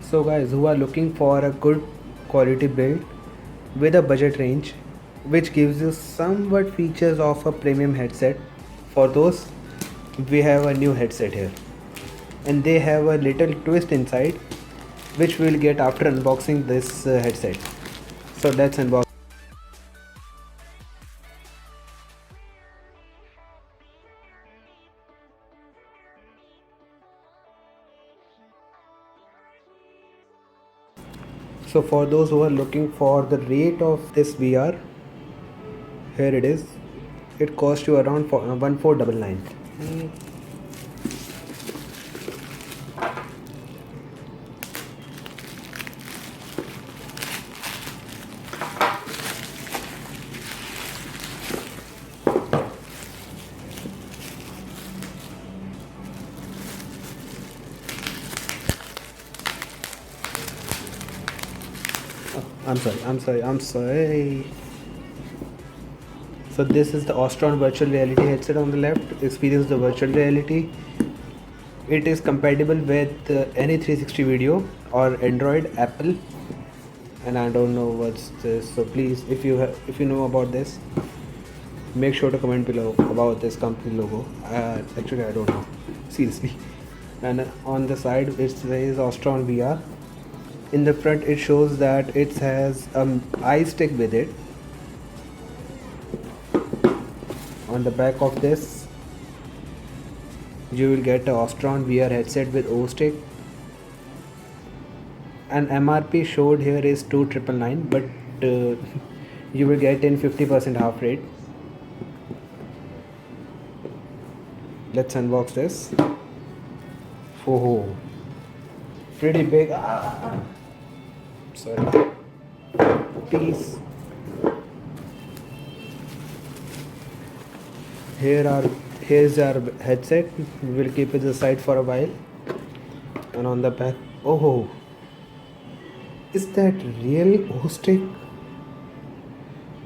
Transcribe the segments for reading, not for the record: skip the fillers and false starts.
So guys who are looking for a good quality build with a budget range which gives you somewhat features of a premium headset, for those we have a new headset here, and they have a little twist inside which we'll get after unboxing this headset. So let's unbox. So for those who are looking for the rate of this VR, here it is. It costs you around 1499. I'm sorry. So this is the Ostron virtual reality headset on the left. Experience the virtual reality. It is compatible with any 360 video or Android, Apple, and I don't know what's this. So please, if you know about this, make sure to comment below about this company logo. Actually, I don't know, seriously. And on the side, it says Ostron VR. In the front, it shows that it has eye stick with it. On the back of this, you will get a Ostron VR headset with O stick. And MRP showed here is 2999, but you will get in 50% half rate. Let's unbox this. Oh, pretty big. Sorry. Peace. Here's our headset. We'll keep it aside for a while. And on the back, oh, is that real O stick?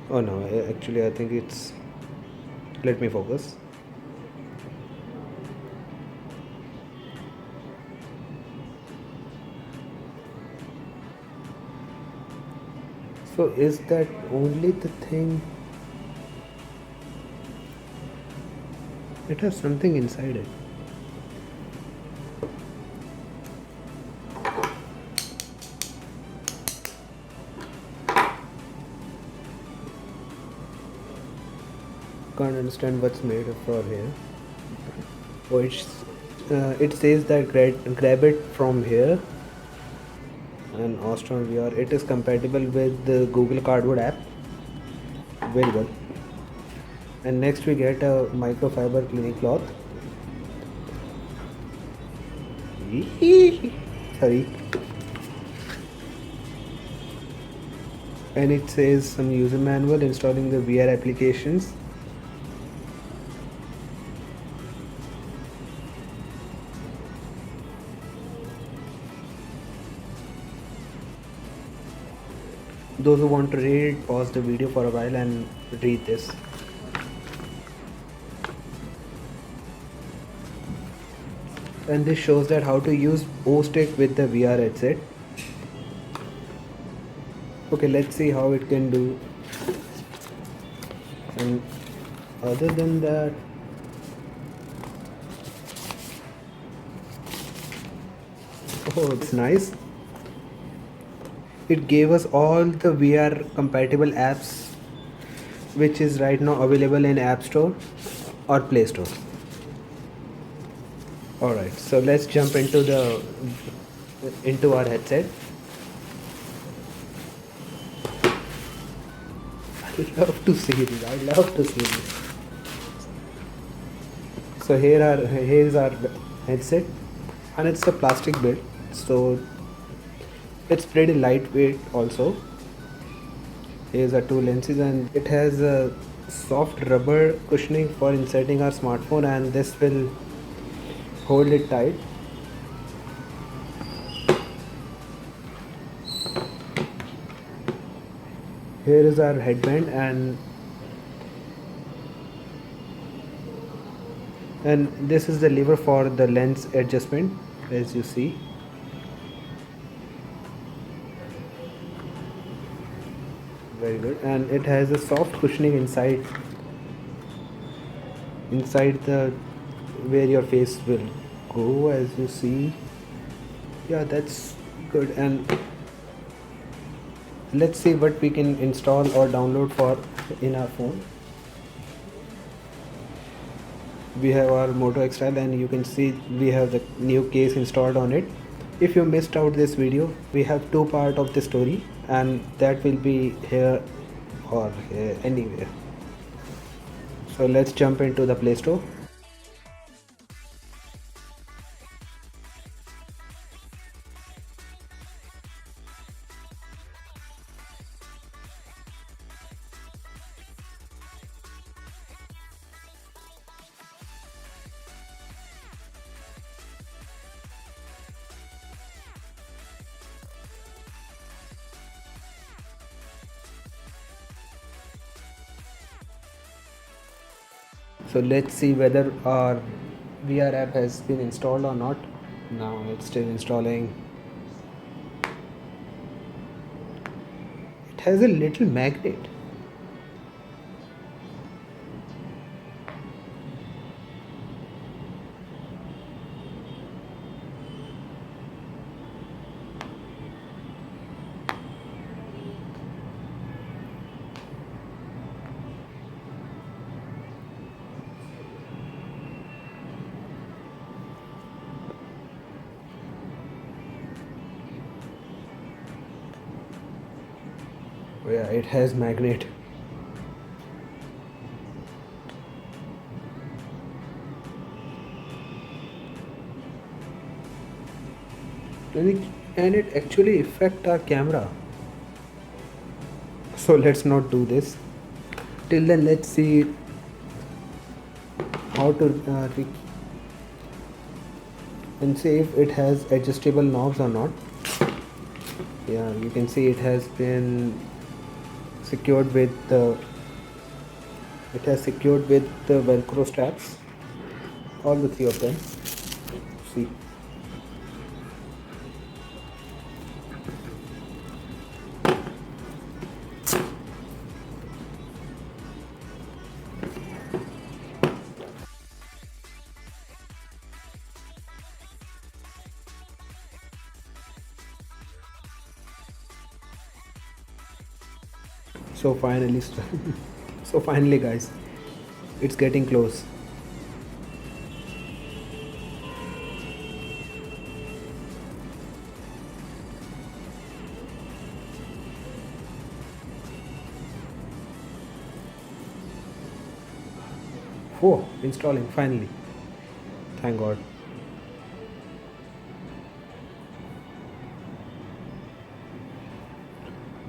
Oh no, actually I think it's. Let me focus. So is that only the thing? It has something inside it. Can't understand what's made of for here. Oh, it says that grab it from here. And Ostron VR. It is compatible with the Google Cardboard app. Very well. And next we get a microfiber cleaning cloth. Sorry. And it says some user manual installing the VR applications. Those who want to read it, pause the video for a while and read this. And this shows that how to use O stick with the VR headset. Okay, let's see how it can do. And other than that, oh, it's nice. It gave us all the VR compatible apps which is right now available in App Store or Play Store. Alright, so let's jump into our headset. I love to see this. So here's our headset, and it's a plastic build, so it's pretty lightweight also. Here's our two lenses, and it has a soft rubber cushioning for inserting our smartphone, and this will hold it tight. Here is our headband, and this is the lever for the lens adjustment, as you see. very good. And it has a soft cushioning inside the where your face will go, as you see. Yeah, that's good. And let's see what we can install or download for in our phone. We have our Moto X-Style, and you can see we have the new case installed on it. If you missed out this video, we have two part of the story, and that will be here or here, anywhere. So let's jump into the Play Store. So let's see whether our VR app has been installed or not. Now it's still installing. It has a little magnet. Oh yeah, it has magnet. And it actually affect our camera. So let's not do this. Till then, let's see how to and see if it has adjustable knobs or not. Yeah, you can see it has been secured with the velcro straps, all the three of them. See, so finally so finally guys, it's getting close. Oh, installing finally. Thank God.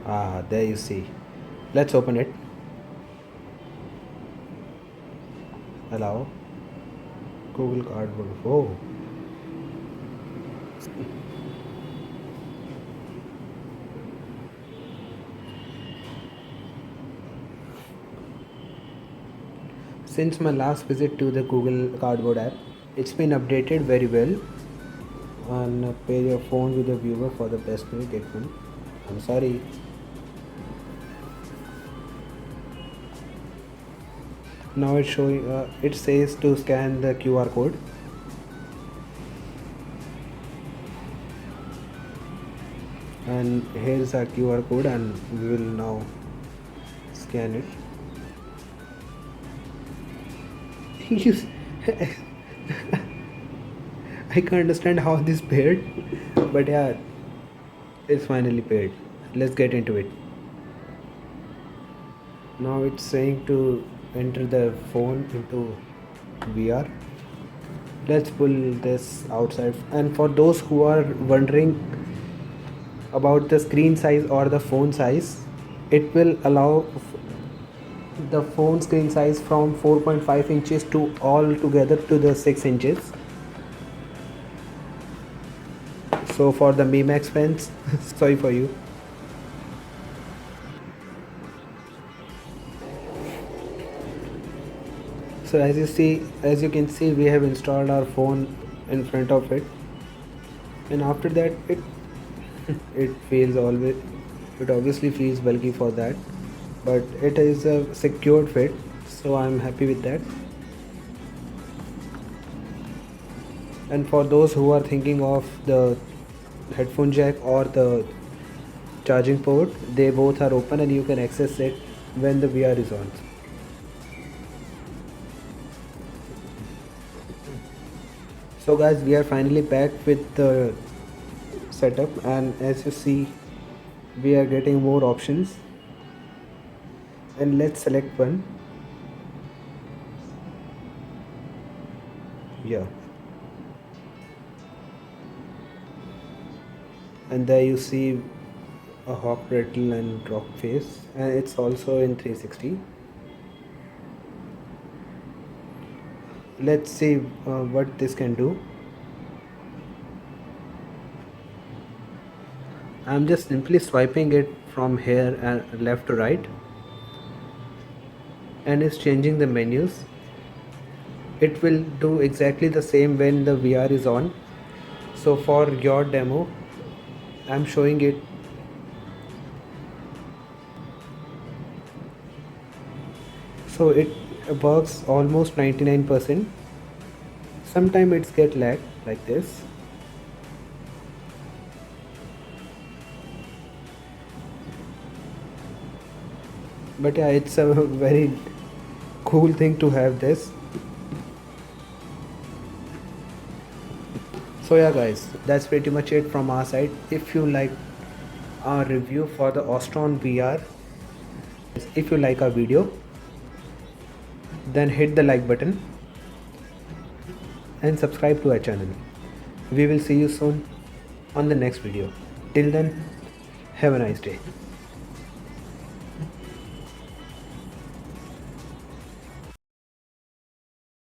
Ah, there you see. Let's open it. Allow. Google Cardboard. Oh. Since my last visit to the Google Cardboard app, it's been updated very well. And pair your phone with the viewer for the best way. Get one. I'm sorry. Now it's showing. It says to scan the QR code. And here's our QR code, and we will now scan it. I can't understand how this paired, but yeah, it's finally paired. Let's get into it. Now it's saying to enter the phone into VR. Let's pull this outside. And for those who are wondering about the screen size or the phone size, it will allow the phone screen size from 4.5 inches to all together to the 6 inches. So for the Mi Max fans, sorry for you. So as you can see, we have installed our phone in front of it, and after that it obviously feels bulky for that. but it is a secured fit, so I'm happy with that. And for those who are thinking of the headphone jack or the charging port, they both are open and you can access it when the VR is on. So guys, we are finally back with the setup, and as you see, we are getting more options, and let's select one. Yeah, and there you see a hawk rattle and rock face, and it's also in 360. Let's see what this can do. I'm just simply swiping it from here and left to right, and it's changing the menus. It will do exactly the same when the VR is on. So for your demo, I'm showing it. So it works almost 99%. Sometimes it's get lag like this. But yeah, it's a very cool thing to have this. So yeah guys, that's pretty much it from our side. If you like our review for the Ostron VR, if you like our video, then hit the like button and subscribe to our channel. We will see you soon on the next video. Till then, have a nice day.